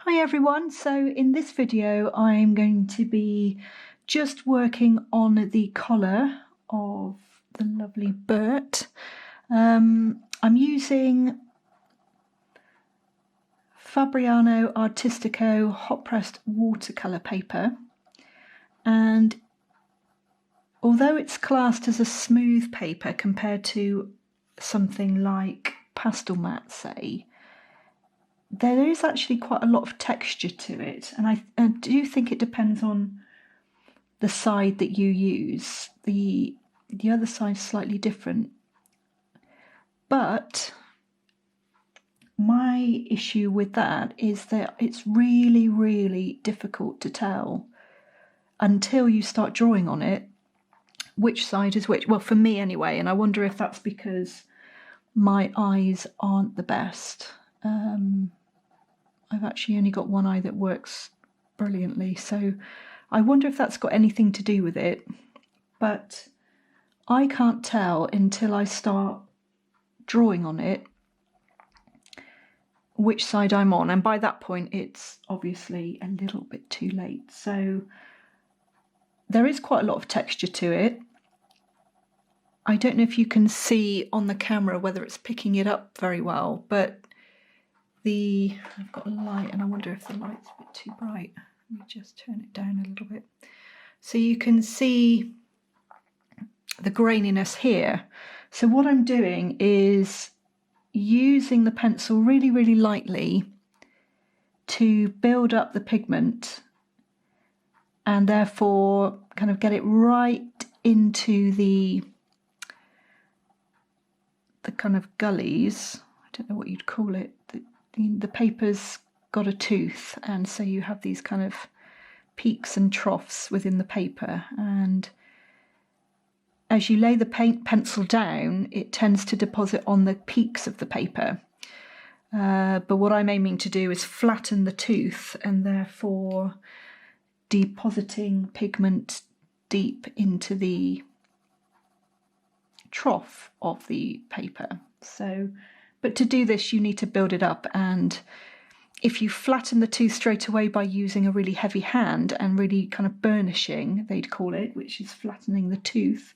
Hi everyone, so in this video I'm going to be just working on the collar of the lovely Bert. I'm using Fabriano Artistico hot pressed watercolour paper, and although it's classed as a smooth paper compared to something like Pastelmat, say, there is actually quite a lot of texture to it, and I do think it depends on the side that you use. The other side is slightly different, but my issue with that is that it's really difficult to tell until you start drawing on it which side is which. Well, for me anyway, and I wonder if that's because my eyes aren't the best. I've actually only got one eye that works brilliantly, so I wonder if that's got anything to do with it. But I can't tell until I start drawing on it which side I'm on, and by that point it's obviously a little bit too late. So there is quite a lot of texture to it. I don't know if you can see on the camera whether it's picking it up very well, but I've got a light and I wonder if the light's a bit too bright. Let me just turn it down a little bit. So you can see the graininess here. So what I'm doing is using the pencil really lightly to build up the pigment and therefore kind of get it right into the kind of gullies. I don't know what you'd call it. The paper's got a tooth, and so you have these kind of peaks and troughs within the paper, and as you lay the pencil down it tends to deposit on the peaks of the paper, but what I'm aiming to do is flatten the tooth and therefore depositing pigment deep into the trough of the paper. So but to do this you need to build it up, and if you flatten the tooth straight away by using a really heavy hand and really kind of burnishing, they'd call it, which is flattening the tooth,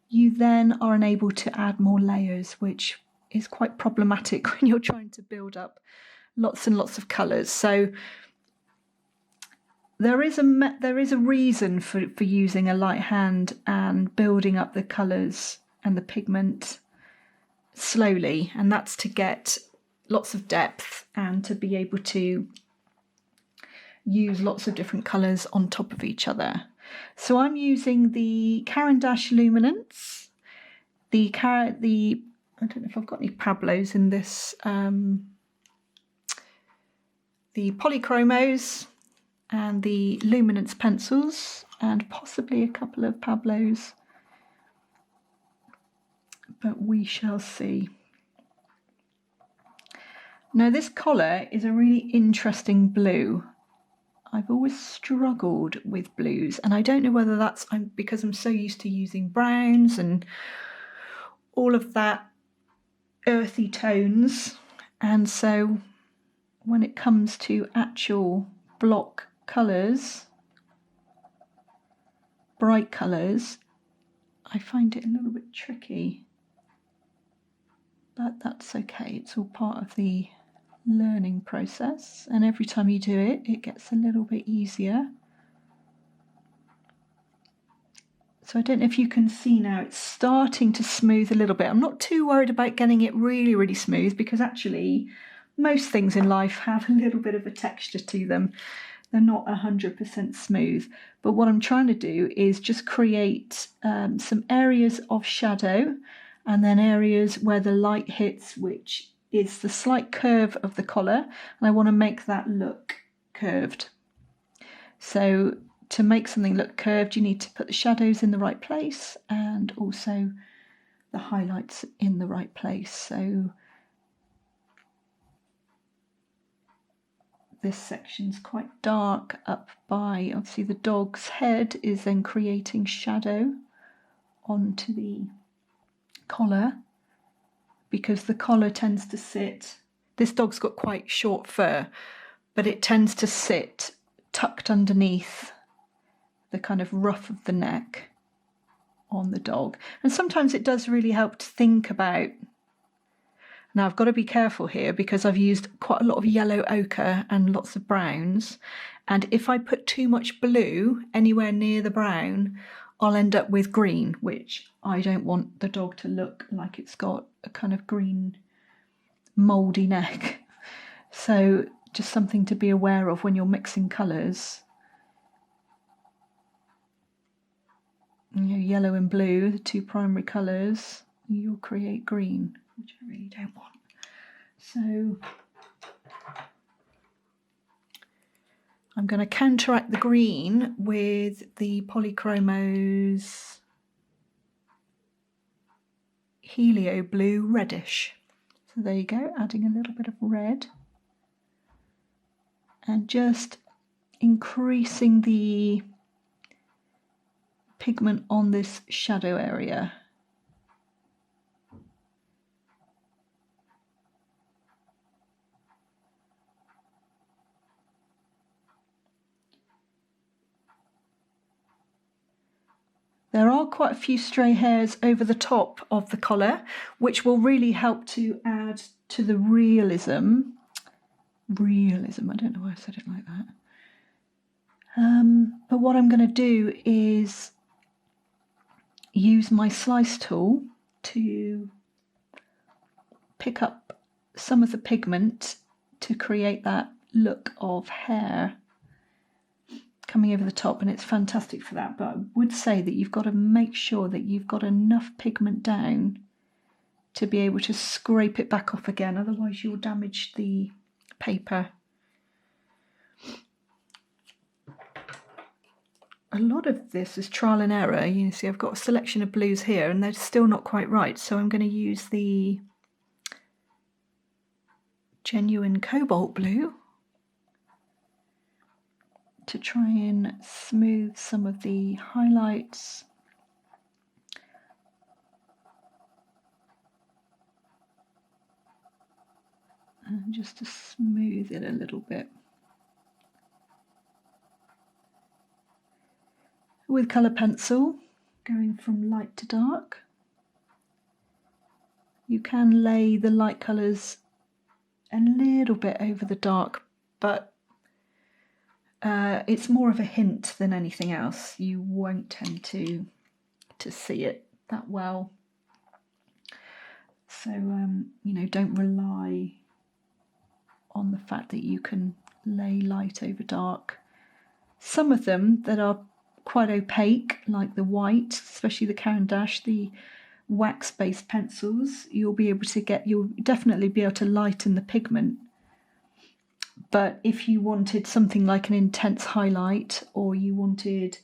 you then are unable to add more layers, which is quite problematic when you're trying to build up lots and lots of colours. So there is a reason for using a light hand and building up the colours and the pigment slowly, and that's to get lots of depth and to be able to use lots of different colours on top of each other. So I'm using the Caran d'Ache Luminance, I don't know if I've got any Pablos in this, the Polychromos and the Luminance pencils, and possibly a couple of Pablos, but we shall see. Now this collar is a really interesting blue. I've always struggled with blues, and I don't know whether that's because I'm so used to using browns and all of that earthy tones, and so when it comes to actual block colours, bright colours, I find it a little bit tricky, but that's okay. It's all part of the learning process, and every time you do it, it gets a little bit easier. So I don't know if you can see now, it's starting to smooth a little bit. I'm not too worried about getting it really smooth, because actually most things in life have a little bit of a texture to them. They're not 100% smooth, but what I'm trying to do is just create some areas of shadow, and then areas where the light hits, which is the slight curve of the collar, and I want to make that look curved. So to make something look curved, you need to put the shadows in the right place and also the highlights in the right place. So this section's quite dark up by, obviously the dog's head is then creating shadow onto the collar, because the collar tends to sit, this dog's got quite short fur, but it tends to sit tucked underneath the kind of ruff of the neck on the dog. And sometimes it does really help to think about. Now I've got to be careful here because I've used quite a lot of yellow ochre and lots of browns, and if I put too much blue anywhere near the brown, I'll end up with green, which I don't want the dog to look like it's got a kind of green mouldy neck. So just something to be aware of when you're mixing colours. You know, yellow and blue, the two primary colours, you'll create green, which I really don't want. So I'm going to counteract the green with the Polychromos Helio Blue Reddish. So there you go, adding a little bit of red and just increasing the pigment on this shadow area. There are quite a few stray hairs over the top of the collar, which will really help to add to the realism. I don't know why I said it like that. But what I'm going to do is use my slice tool to pick up some of the pigment to create that look of hair coming over the top, and it's fantastic for that. But I would say that you've got to make sure that you've got enough pigment down to be able to scrape it back off again, otherwise you'll damage the paper. A lot of this is trial and error. You can see I've got a selection of blues here and they're still not quite right, so I'm going to use the genuine cobalt blue to try and smooth some of the highlights. And just to smooth it a little bit. With colour pencil, going from light to dark, you can lay the light colours a little bit over the dark, but it's more of a hint than anything else. You won't tend to see it that well. So, you know, don't rely on the fact that you can lay light over dark. Some of them that are quite opaque, like the white, especially the Caran d'Ache, the wax-based pencils, you'll definitely be able to lighten the pigment. But if you wanted something like an intense highlight, or you wanted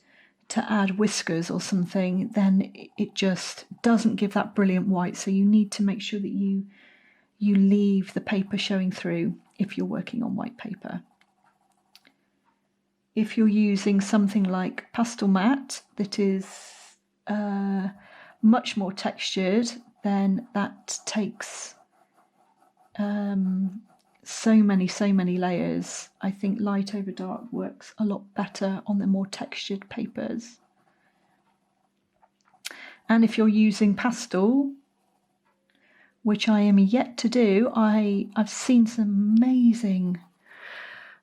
to add whiskers or something, then it just doesn't give that brilliant white. So you need to make sure that you leave the paper showing through if you're working on white paper. If you're using something like Pastel Matte that is much more textured, then that takes so many layers. I think light over dark works a lot better on the more textured papers. And if you're using pastel, which I am yet to do, I've seen some amazing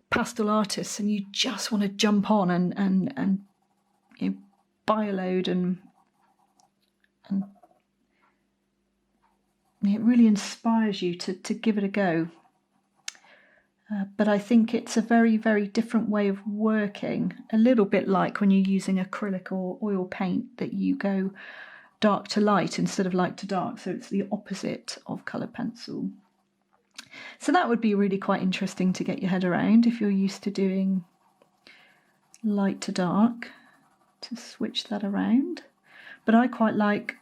pastel artists, and you just want to jump on and you know, buy a load, and it really inspires you to give it a go. But I think it's a very, very different way of working, a little bit like when you're using acrylic or oil paint, that you go dark to light instead of light to dark, so it's the opposite of colour pencil. So that would be really quite interesting to get your head around if you're used to doing light to dark, to switch that around. But I quite like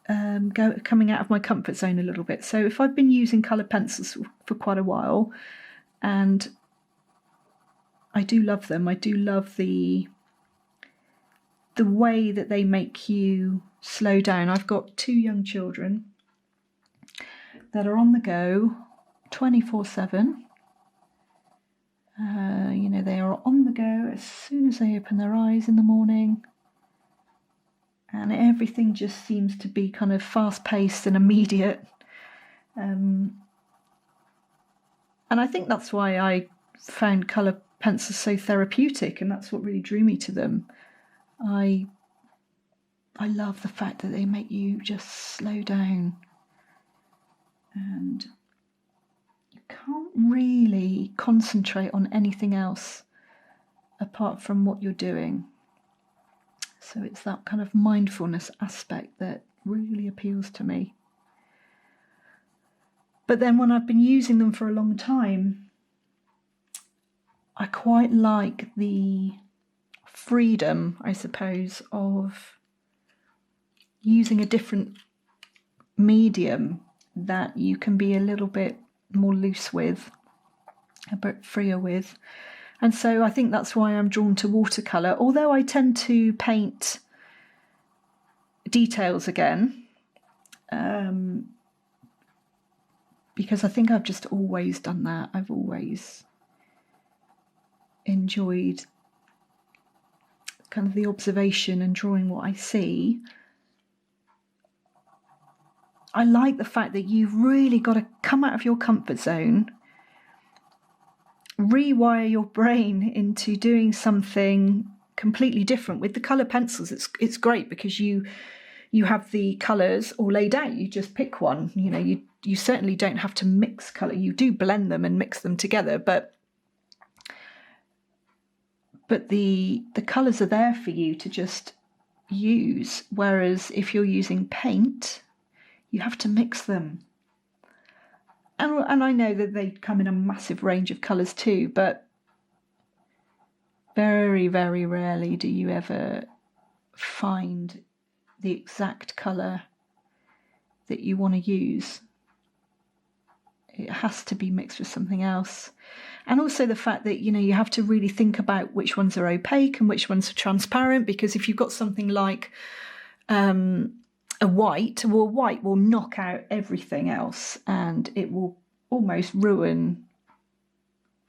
coming out of my comfort zone a little bit. So if I've been using colour pencils for quite a while, and I do love them, I do love the way that they make you slow down. I've got 2 young children that are on the go 24/7, You know, they are on the go as soon as they open their eyes in the morning. And everything just seems to be kind of fast-paced and immediate. And I think that's why I found colour pencils so therapeutic, and that's what really drew me to them. I love the fact that they make you just slow down, and you can't really concentrate on anything else apart from what you're doing. So it's that kind of mindfulness aspect that really appeals to me. But then when I've been using them for a long time, I quite like the freedom, I suppose, of using a different medium that you can be a little bit more loose with, a bit freer with. And so I think that's why I'm drawn to watercolour, although I tend to paint details again, because I think I've just always done that. I've always enjoyed kind of the observation and drawing what I see. I like the fact that you've really got to come out of your comfort zone, rewire your brain into doing something completely different. With the colour pencils, it's great because you have the colours all laid out. You just pick one. You know, you certainly don't have to mix colour. You do blend them and mix them together, but the colours are there for you to just use. Whereas if you're using paint, you have to mix them. And I know that they come in a massive range of colours too, but very, very rarely do you ever find the exact colour that you want to use. It has to be mixed with something else. And also the fact that, you know, you have to really think about which ones are opaque and which ones are transparent, because if you've got something like a white, well, white will knock out everything else and it will almost ruin.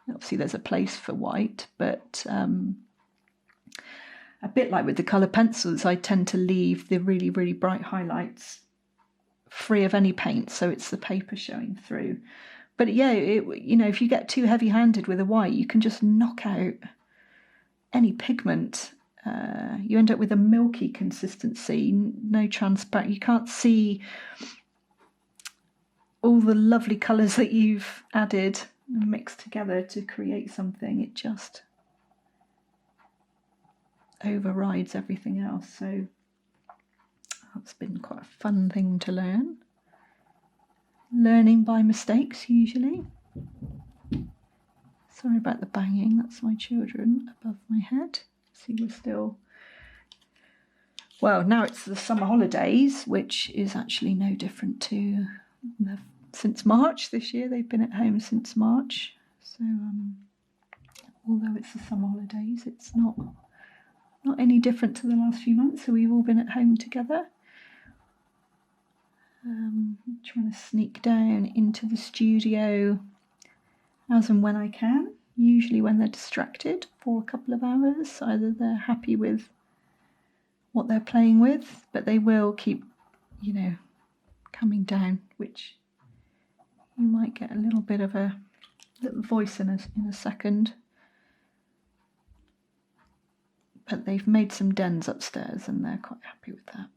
Obviously there's a place for white, but a bit like with the colour pencils, I tend to leave the really, really bright highlights free of any paint, so it's the paper showing through. But yeah, you know, if you get too heavy-handed with a white, you can just knock out any pigment. You end up with a milky consistency, no transparent. You can't see all the lovely colours that you've added and mixed together to create something. It just overrides everything else. So that's been quite a fun thing to learn. Learning by mistakes, usually. Sorry about the banging, that's my children above my head. See, we're still... Well, now it's the summer holidays, which is actually no different to since March this year. They've been at home since March. So, although it's the summer holidays, it's not any different to the last few months. So we've all been at home together. Trying to sneak down into the studio as and when I can, usually when they're distracted for a couple of hours. Either they're happy with what they're playing with, but they will keep, you know, coming down, which you might get a little bit of a little voice in a second. But they've made some dens upstairs and they're quite happy with that.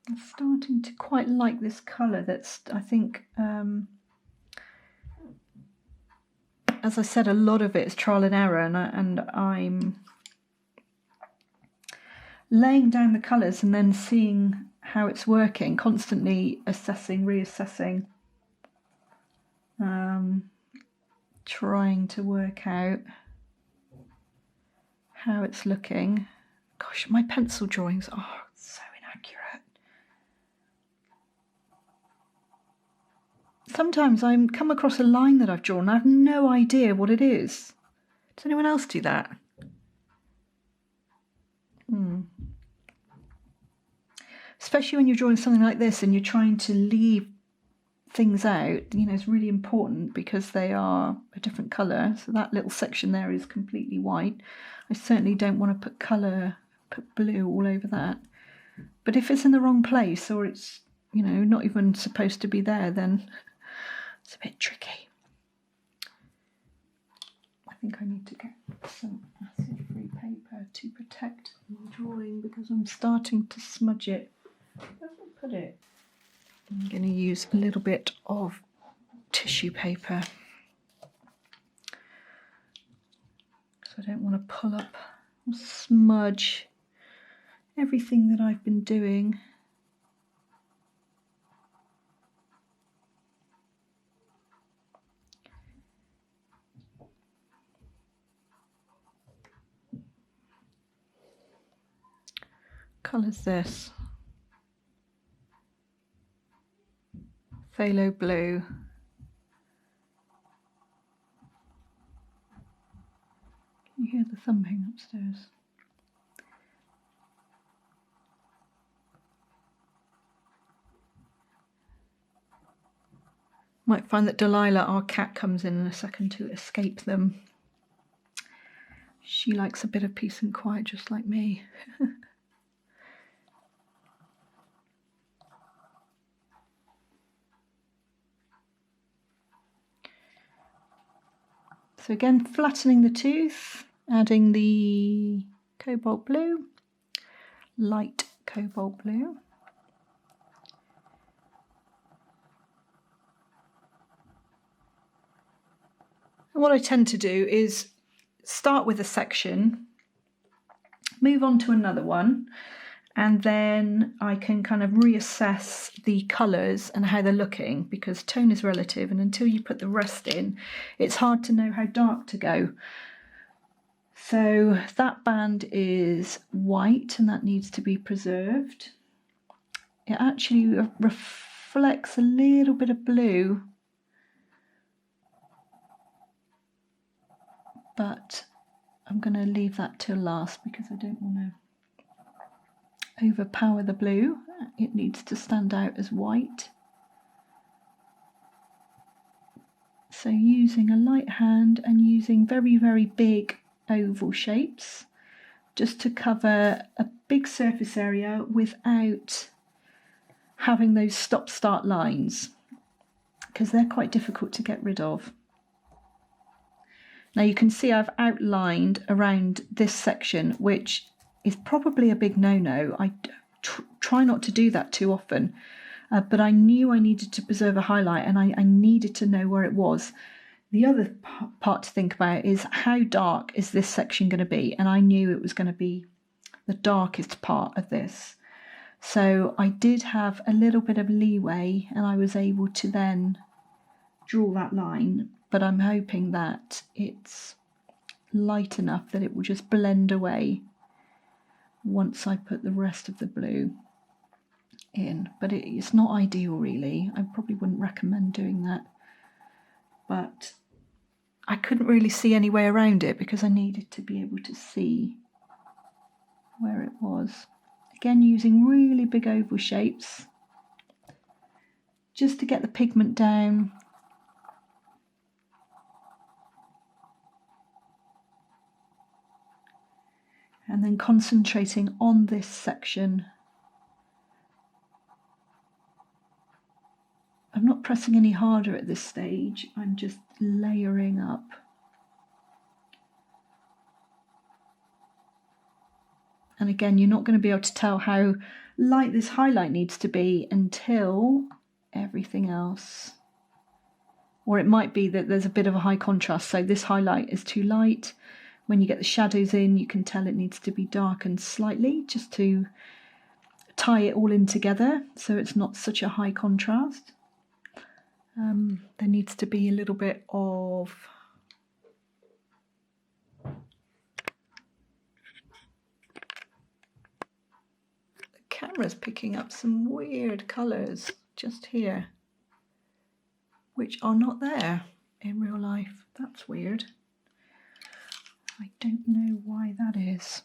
I'm starting to quite like this colour that's, I think, as I said, a lot of it is trial and error, and I'm laying down the colours and then seeing how it's working, constantly assessing, reassessing, trying to work out how it's looking. Gosh, my pencil drawings are so inaccurate. Sometimes I come across a line that I've drawn and I have no idea what it is. Does anyone else do that? Especially when you're drawing something like this and you're trying to leave things out, you know, it's really important because they are a different colour. So that little section there is completely white. I certainly don't want to put blue all over that. But if it's in the wrong place or it's, you know, not even supposed to be there, then it's a bit tricky. I think I need to get some acid-free paper to protect my drawing because I'm starting to smudge it. Where did I put it? I'm going to use a little bit of tissue paper. So I don't want to pull up or smudge everything that I've been doing. Colour's this? Phthalo blue. Can you hear the thumping upstairs? Might find that Delilah, our cat, comes in a second to escape them. She likes a bit of peace and quiet just like me. So again, flattening the tooth, adding the cobalt blue, light cobalt blue. And what I tend to do is start with a section, move on to another one, and then I can kind of reassess the colours and how they're looking, because tone is relative, and until you put the rest in, it's hard to know how dark to go. So that band is white and that needs to be preserved. It actually reflects a little bit of blue, but I'm going to leave that till last because I don't want to overpower the blue. It needs to stand out as white. So using a light hand and using very, very big oval shapes just to cover a big surface area without having those stop-start lines, because they're quite difficult to get rid of. Now you can see I've outlined around this section, which is probably a big no-no. I try not to do that too often, but I knew I needed to preserve a highlight and I needed to know where it was. The other part to think about is how dark is this section going to be, and I knew it was going to be the darkest part of this. So I did have a little bit of leeway and I was able to then draw that line, but I'm hoping that it's light enough that it will just blend away once I put the rest of the blue in. But it's not ideal really. I probably wouldn't recommend doing that, but I couldn't really see any way around it because I needed to be able to see where it was. Again, using really big oval shapes just to get the pigment down. And then concentrating on this section. I'm not pressing any harder at this stage, I'm just layering up. And again, you're not going to be able to tell how light this highlight needs to be until everything else. Or it might be that there's a bit of a high contrast, so this highlight is too light. When you get the shadows in, you can tell it needs to be darkened slightly just to tie it all in together so it's not such a high contrast. There needs to be a little bit of the camera's picking up some weird colours just here, which are not there in real life. That's weird. I don't know why that is.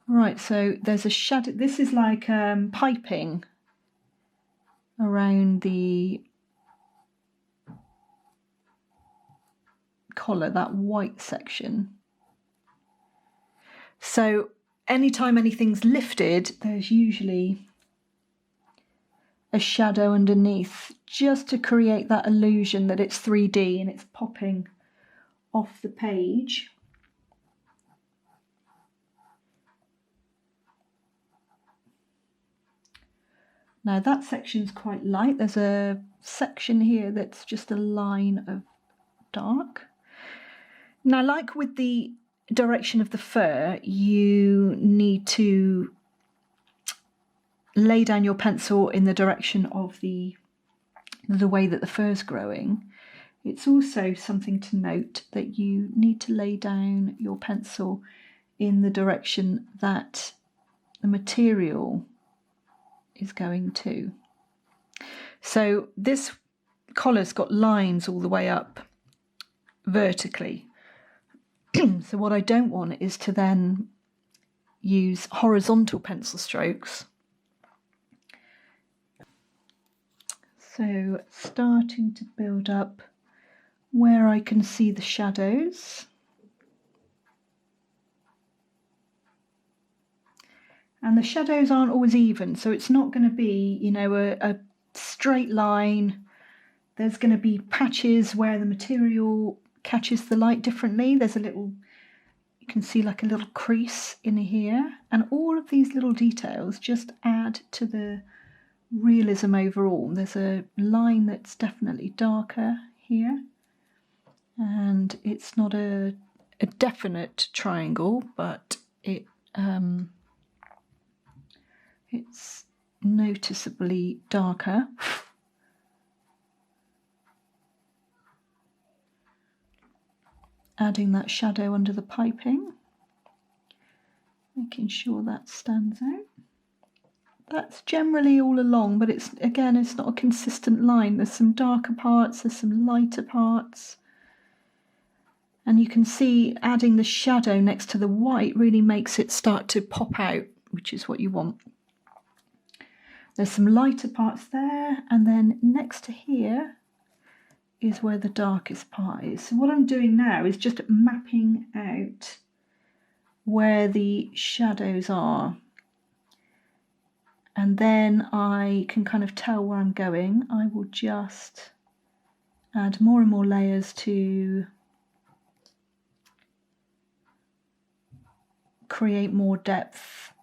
Right, so there's a shadow. This is like piping around the collar, that white section. So anytime anything's lifted, there's usually a shadow underneath, just to create that illusion that it's 3D and it's popping off the page. Now that section's quite light. There's a section here that's just a line of dark. Now, like with the direction of the fur, you need to lay down your pencil in the direction of the way that the fur's growing. It's also something to note that you need to lay down your pencil in the direction that the material is going to. So this collar's got lines all the way up vertically. So what I don't want is to then use horizontal pencil strokes. So starting to build up where I can see the shadows. And the shadows aren't always even, so it's not going to be, you know, a straight line. There's going to be patches where the material catches the light differently. There's a little, you can see like a little crease in here, and all of these little details just add to the realism overall. There's a line that's definitely darker here, and it's not a definite triangle, but it's noticeably darker. Adding that shadow under the piping, making sure that stands out. That's generally all along, but it's not a consistent line. There's some darker parts, there's some lighter parts. And you can see adding the shadow next to the white really makes it start to pop out, which is what you want. There's some lighter parts there, and then next to here is where the darkest part is. So what I'm doing now is just mapping out where the shadows are. And then I can kind of tell where I'm going. I will just add more and more layers to create more depth.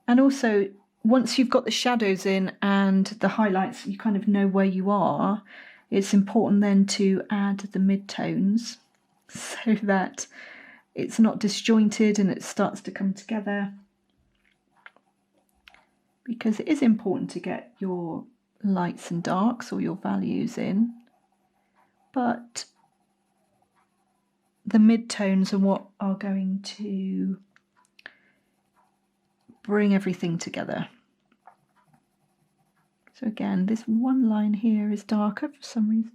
And also, once you've got the shadows in and the highlights, you kind of know where you are. It's important then to add the midtones so that it's not disjointed and it starts to come together. Because it is important to get your lights and darks or your values in, but the midtones are what are going to bring everything together. So again, this one line here is darker for some reason,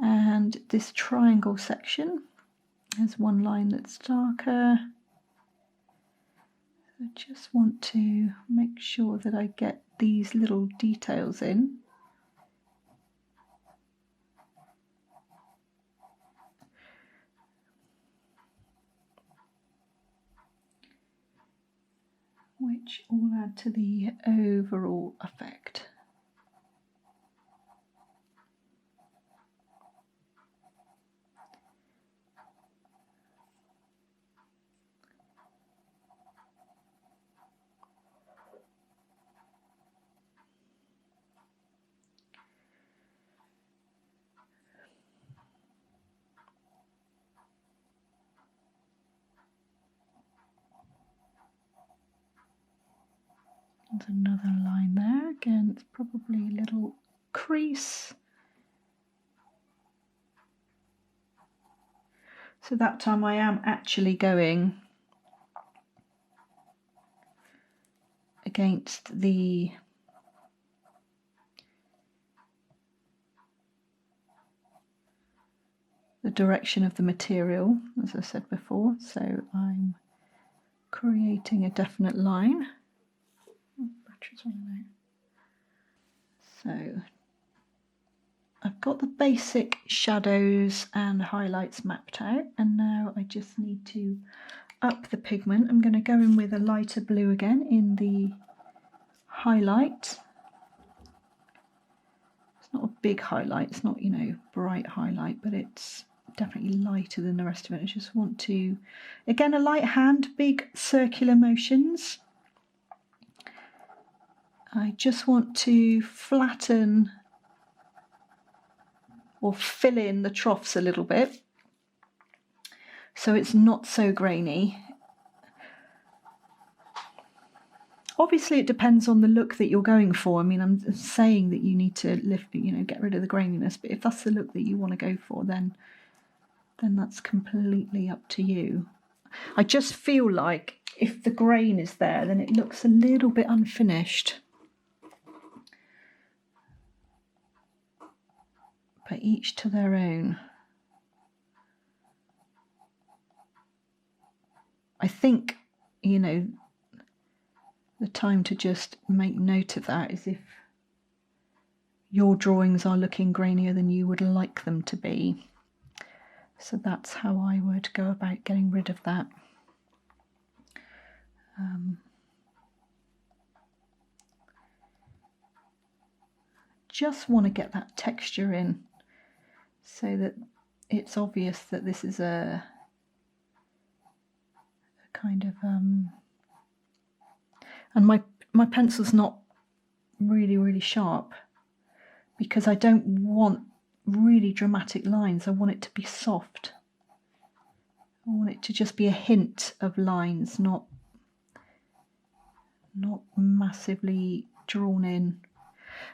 and this triangle section has one line that's darker. I just want to make sure that I get these little details in. Which all add to the overall effect. There's another line there. Again, it's probably a little crease. So that time I am actually going against the direction of the material, as I said before. So I'm creating a definite line. Oh, battery's running out. So I've got the basic shadows and highlights mapped out, and now I just need to up the pigment. I'm going to go in with a lighter blue again in the highlight. It's not a big highlight, it's not, you know, bright highlight, but it's definitely lighter than the rest of it. I just want to, again, a light hand, big circular motions. I just want to flatten or fill in the troughs a little bit so it's not so grainy. Obviously, it depends on the look that you're going for. I mean, I'm saying that you need to lift, you know, get rid of the graininess, but if that's the look that you want to go for, then that's completely up to you. I just feel like if the grain is there, then it looks a little bit unfinished. But each to their own. I think, you know, the time to just make note of that is if your drawings are looking grainier than you would like them to be. So that's how I would go about getting rid of that. Just want to get that texture in so that it's obvious that this is a kind of and my pencil's not really sharp because I don't want really dramatic lines. I want it to be soft. I want it to just be a hint of lines, not massively drawn in.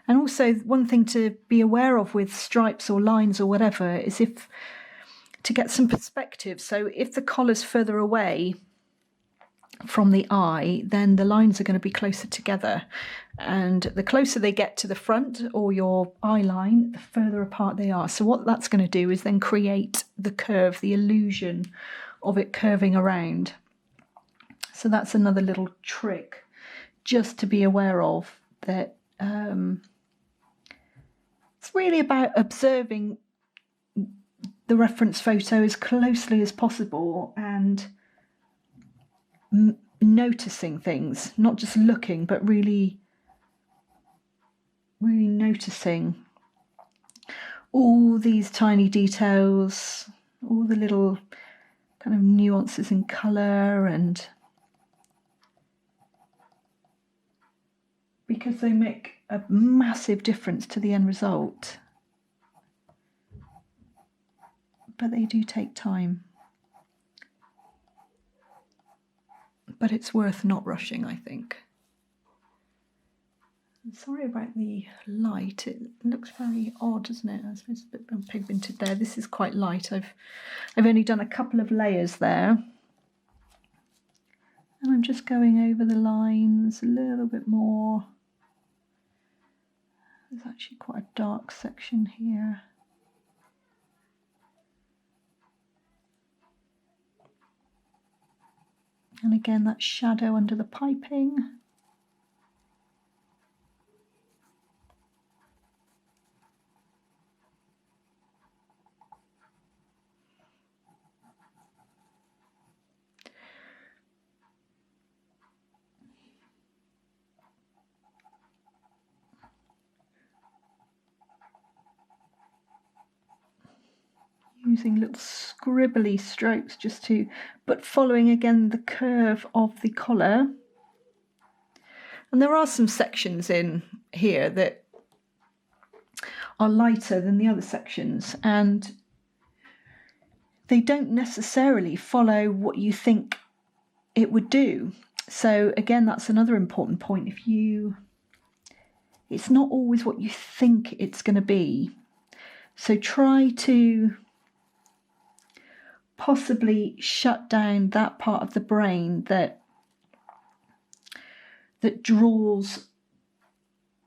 And also, one thing to be aware of with stripes or lines or whatever is if to get some perspective. So if the collar's further away from the eye, then the lines are going to be closer together. And the closer they get to the front or your eye line, the further apart they are. So what that's going to do is then create the curve, the illusion of it curving around. So that's another little trick just to be aware of, that it's really about observing the reference photo as closely as possible and noticing things, not just looking, but really noticing all these tiny details, all the little kind of nuances in colour, and because they make a massive difference to the end result. But they do take time. But it's worth not rushing, I think. Sorry about the light. It looks very odd, doesn't it? I suppose it's a bit pigmented there. This is quite light. I've only done a couple of layers there. And I'm just going over the lines a little bit more. There's actually quite a dark section here. And again, that shadow under the piping. Using little scribbly strokes just to, but following again the curve of the collar. And there are some sections in here that are lighter than the other sections, and they don't necessarily follow what you think it would do. So again, that's another important point. It's not always what you think it's going to be. So try to possibly shut down that part of the brain that draws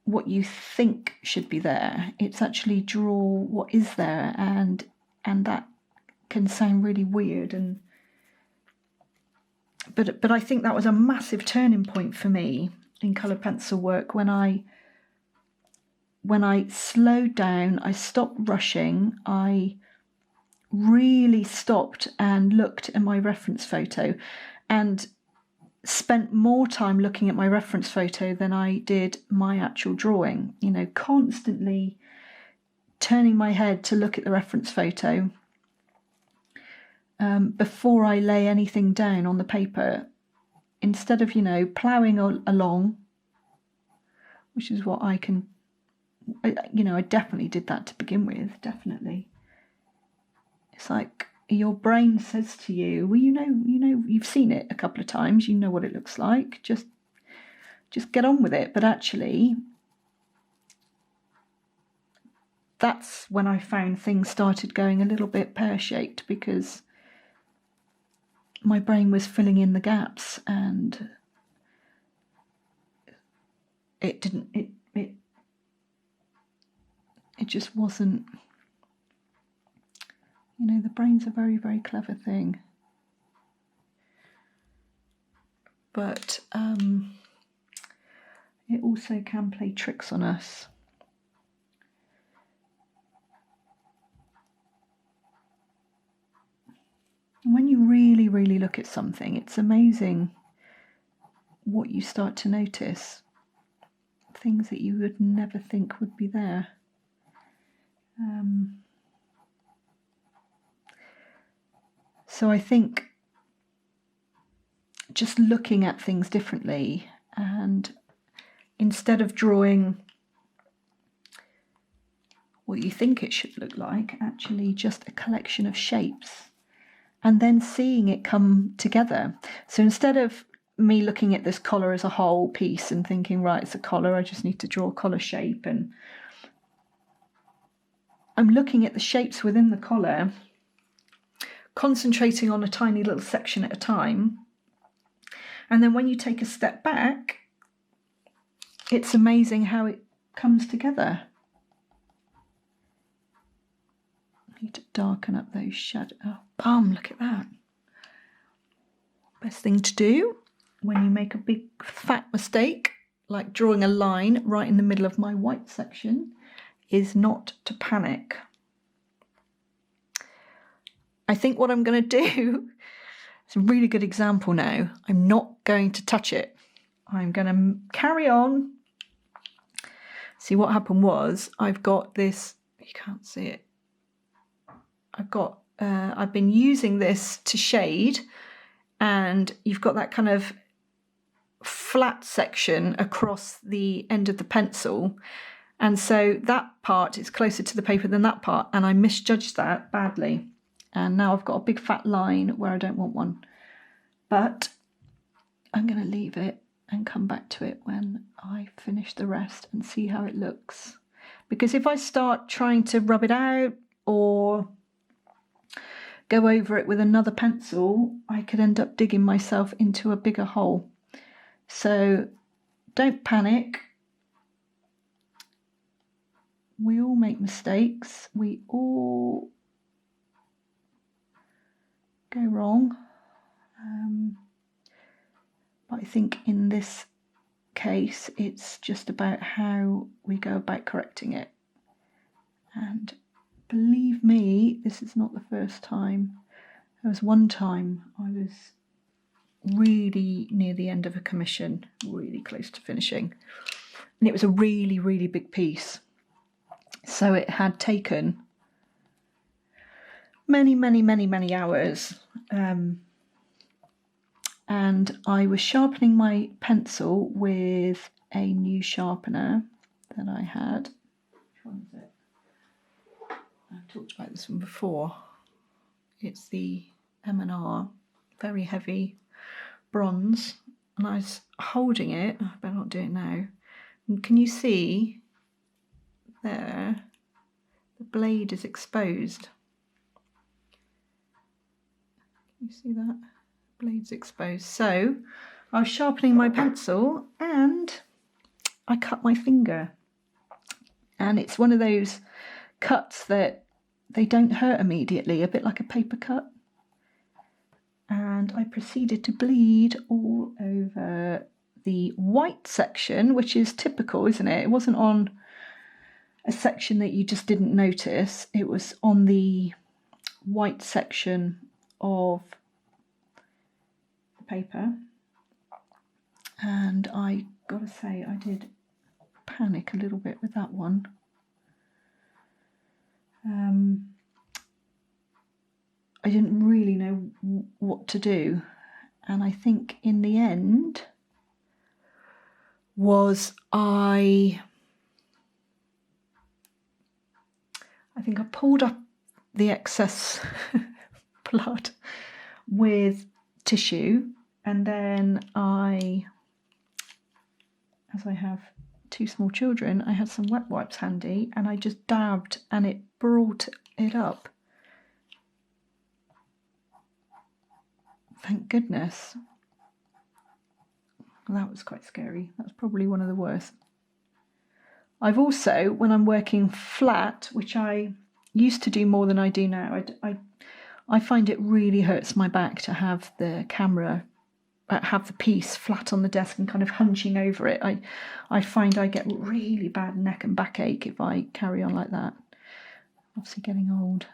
what you think should be there. It's actually draw what is there, and that can sound really weird, and But I think that was a massive turning point for me in coloured pencil work when I slowed down, I stopped rushing, I really stopped and looked at my reference photo and spent more time looking at my reference photo than I did my actual drawing, you know, constantly turning my head to look at the reference photo before I lay anything down on the paper, instead of, you know, ploughing along, which is what I can, you know, I definitely did that to begin with, definitely. It's like your brain says to you, well, you know, you've seen it a couple of times, you know what it looks like, just get on with it. But actually, that's when I found things started going a little bit pear-shaped, because my brain was filling in the gaps and it just wasn't, you know, the brain's a very, very clever thing. But it also can play tricks on us. When you really, really look at something, it's amazing what you start to notice. Things that you would never think would be there. So I think just looking at things differently, and instead of drawing what you think it should look like, actually just a collection of shapes, and then seeing it come together. So instead of me looking at this collar as a whole piece and thinking, right, it's a collar, I just need to draw a collar shape, and I'm looking at the shapes within the collar, concentrating on a tiny little section at a time. And then when you take a step back, it's amazing how it comes together. I need to darken up those shadows. Oh, bum, look at that. Best thing to do when you make a big fat mistake, like drawing a line right in the middle of my white section, is not to panic. I think what I'm going to do, it's a really good example now, I'm not going to touch it. I'm going to carry on. See, what happened was, I've got this, you can't see it, I've been using this to shade, and you've got that kind of flat section across the end of the pencil, and so that part is closer to the paper than that part, and I misjudged that badly, and now I've got a big fat line where I don't want one. But I'm going to leave it and come back to it when I finish the rest and see how it looks, because if I start trying to rub it out or go over it with another pencil, I could end up digging myself into a bigger hole. So don't panic. We all make mistakes. We all go wrong. But I think in this case, it's just about how we go about correcting it. And believe me, this is not the first time. There was one time I was really near the end of a commission, really close to finishing. And it was a really, really big piece. So it had taken many, many, many, many hours. And I was sharpening my pencil with a new sharpener that I had. Which one is it? I've talked about this one before. It's the M&R, very heavy bronze, and I was holding it. I better not do it now. And can you see there? The blade is exposed. Can you see that? Blade's exposed. So I was sharpening my pencil and I cut my finger. And it's one of those cuts that they don't hurt immediately, a bit like a paper cut. and I proceeded to bleed all over the white section, which is typical, isn't it? It wasn't on a section that you just didn't notice. It was on the white section of the paper. And I gotta say, I did panic a little bit with that one. I didn't really know what to do. And I think in the end was I think I pulled up the excess blood with tissue, and then as I have 2 small children, I had some wet wipes handy, and I just dabbed and it brought it up. Thank goodness. That was quite scary. That's probably one of the worst. I've also, when I'm working flat, which I used to do more than I do now, I find it really hurts my back to have the camera, have the piece flat on the desk and kind of hunching over it. I find I get really bad neck and backache if I carry on like that. Obviously getting old.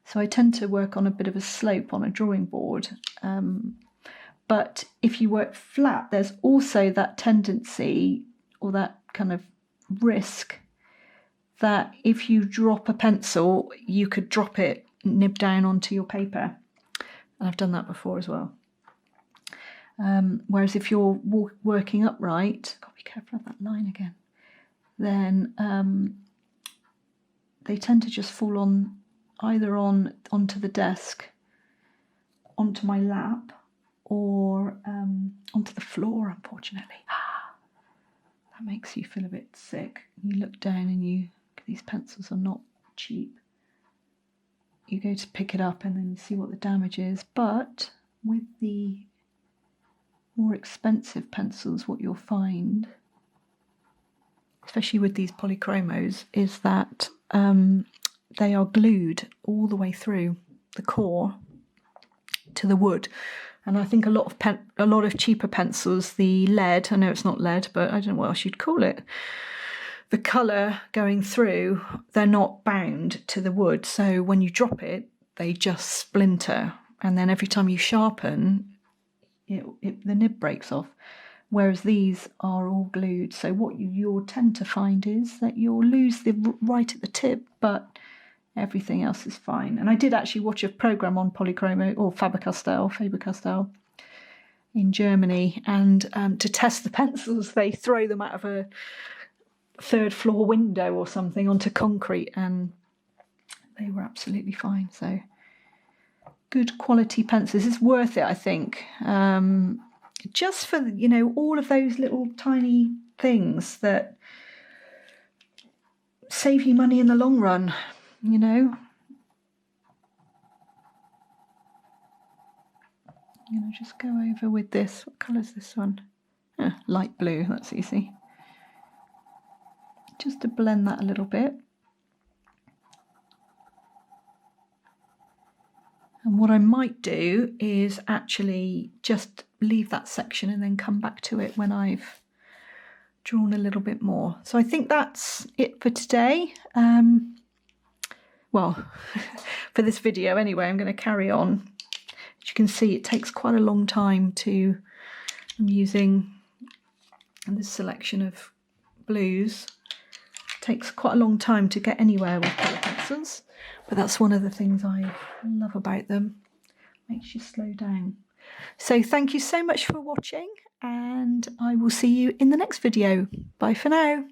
So I tend to work on a bit of a slope on a drawing board. But if you work flat, there's also that tendency or that kind of risk that if you drop a pencil, you could drop it, nib down onto your paper. And I've done that before as well. Whereas if you're working upright, got to be careful of that line again, then they tend to just fall on either onto the desk, onto my lap, or onto the floor, unfortunately. That makes you feel a bit sick. You look down and these pencils are not cheap. You go to pick it up and then you see what the damage is. But with the more expensive pencils, what you'll find, especially with these polychromos, is that they are glued all the way through the core to the wood. And I think a lot of cheaper pencils, the lead, I know it's not lead, but I don't know what else you'd call it, the colour going through, they're not bound to the wood. So when you drop it, they just splinter. And then every time you sharpen, the nib breaks off. Whereas these are all glued. So what you'll tend to find is that you'll lose the right at the tip, but everything else is fine. And I did actually watch a programme on Polychromo, or Faber-Castell in Germany, and to test the pencils, they throw them out of a 3rd floor window or something onto concrete, and they were absolutely fine. So good quality pencils. It's worth it, I think. Just for, all of those little tiny things that save you money in the long run, just go over with this. What colour is this one? Light blue, that's easy. Just to blend that a little bit. And what I might do is actually just leave that section and then come back to it when I've drawn a little bit more. So I think that's it for today. Well, for this video anyway, I'm going to carry on. As you can see, it takes quite a long time I'm using this selection of blues. It takes quite a long time to get anywhere with colour pencils, but that's one of the things I love about them. Makes you slow down. So thank you so much for watching, and I will see you in the next video. Bye for now.